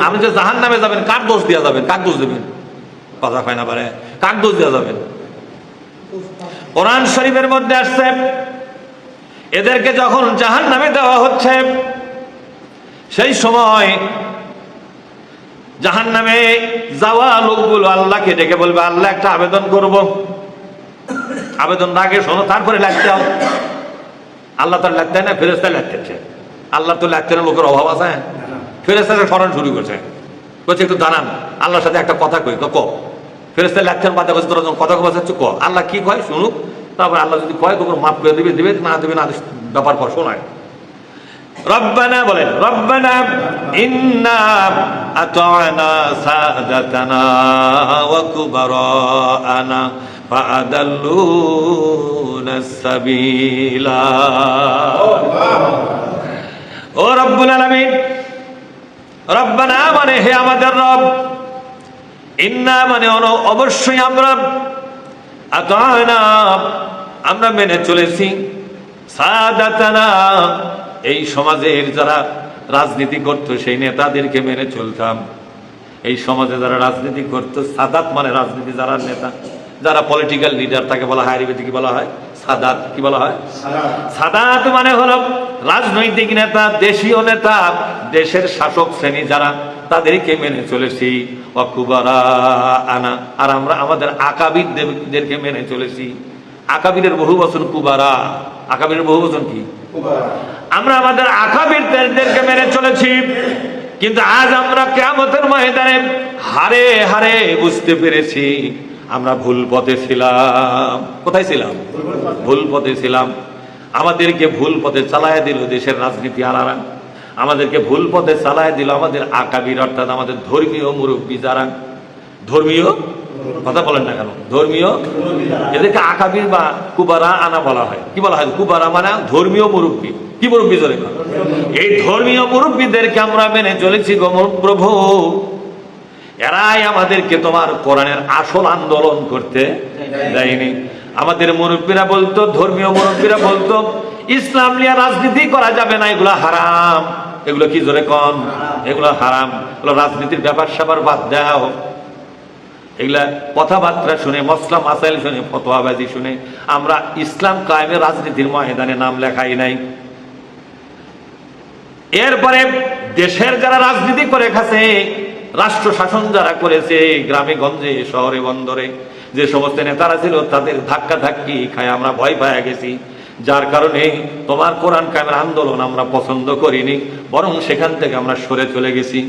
আপনি যে জাহান্নামে যাবেন কার দোষ দেওয়া যাবেন? কাক দোষ দেবেন? কথা হয় না পারে, কাক দোষ দেওয়া যাবেন? কোরআন শরীফের মধ্যে আসছে এদেরকে যখন জাহান্নামে দেওয়া হচ্ছে সেই সময় জাহান্নামে যাওয়া লোকগুলো আল্লাহকে ডেকে বলবে, আল্লাহ একটা আবেদন করব। আবেদন আগে শোনো, তারপরে লাগতে হবে। আল্লাহ তো লাগতে না, ফেরেশতা লাগতেছে। আল্লাহ তো লাগতে না, লোকের অভাব আছে। ফেরেশতাকে স্মরণ শুরু করছে, বলছে একটু জানান আল্লাহর সাথে একটা কথা কই। ক ফেরেশতা লাগতেন বাধা করছে, তোরা যখন কথা বলছে ক আল্লাহ কি কয় শুনুক, তারপর আল্লাহ যদি কয় তোকে মাফ করে দিবে, দিবে না দেবে না, ব্যাপার পর শোনায়। রব্বানা বলেন, রব্বানা ইন্না আতা'না সাদাতানা ওয়া কুবারানা ফাআদাল্লুনা সাবিলা। ও রব্বুল আলামিন, রব্বানা মানে হে আমাদের রব, ইন্না মানে অবশ্যই আমরা, আতা'না আমরা মেনে চলেছি, সাদাতানা এই সমাজের যারা রাজনীতি করতো সেই নেতাদেরকে মেনে চলতাম। এই সমাজে যারা রাজনীতি করতো, সাদাত মানে রাজনীতি যারা নেতা, যারা পলিটিক্যাল লিডার তাকে বলা হয়, আরবিতে কি বলা হয়? সাদাত। কি বলা হয়? সাদাত মানে হলো রাজনৈতিক নেতা, দেশীয় নেতা, দেশের শাসক শ্রেণী যারা, তাদেরকে মেনে চলেছি। ওয়াকুবারা আনা, আর আমরা আমাদের আকাবিরদেরকে মেনে চলেছি। আকাবিরের বহু বচন কুবারা। আকাবিরের বহু বচন কি? আমরা আমাদের আকাবিরদেরকে মেনে চলেছি। কিন্তু আজ আমরা কিয়ামতের ময়দানে হারে হারে বুঝতে পেরেছি আমরা ভুল পথে ছিলাম। কোথায় ছিলাম? ভুল পথে ছিলাম। আমাদেরকে ভুল পথে চালায় দিল দেশের রাজনীতি আলারা, আমাদেরকে ভুল পথে চালায় দিল আমাদের আকাবির, অর্থাৎ আমাদের ধর্মীয় মুরব্বী যারা। ধর্মীয় কথা বলেন না কেন? ধর্মীয়, এদেরকে আকাবির বা কুবারা আনা বলা হয়। কি বলা হয়? কুবারা মানে ধর্মীয় মুরব্বী। কি মুরব্বী জোরে? এই ধর্মীয় মুরব্বীদেরকে আমরা মেনে চলেছি গো প্রভু। এরাই আমাদেরকে তোমার কোরআনের আসল আন্দোলন করতে দেয়নি। আমাদের মুরব্বীরা বলতো, ধর্মীয় মুরব্বীরা বলতো ইসলাম নিয়ে রাজনীতি করা যাবে না, এগুলো হারাম। এগুলো কি জোরে কন? এগুলো হারাম। এগুলো রাজনীতির ব্যাপার স্যাপার বাদ দাও। এগুলা কথাবার্তা শুনে, মসলা মাসাইল শুনে, ফতোয়াবাজি শুনে আমরা ইসলাম কায়েমে রাজনীতির ময়দানে নাম লেখাই নাই। এরপরে দেশের যারা রাজনীতি করে খাচ্ছে, রাষ্ট্র শাসন যারা করেছে, গ্রামে গঞ্জে শহরে বন্দরে যে সমস্ত নেতারা ছিল, তাদের ধাক্কা ধাক্কি খায় আমরা ভয় পাওয়া গেছি। যার কারণে তোমার কোরআন কায়েমের আন্দোলন আমরা পছন্দ করিনি, বরং সেখান থেকে আমরা সরে চলে গেছি।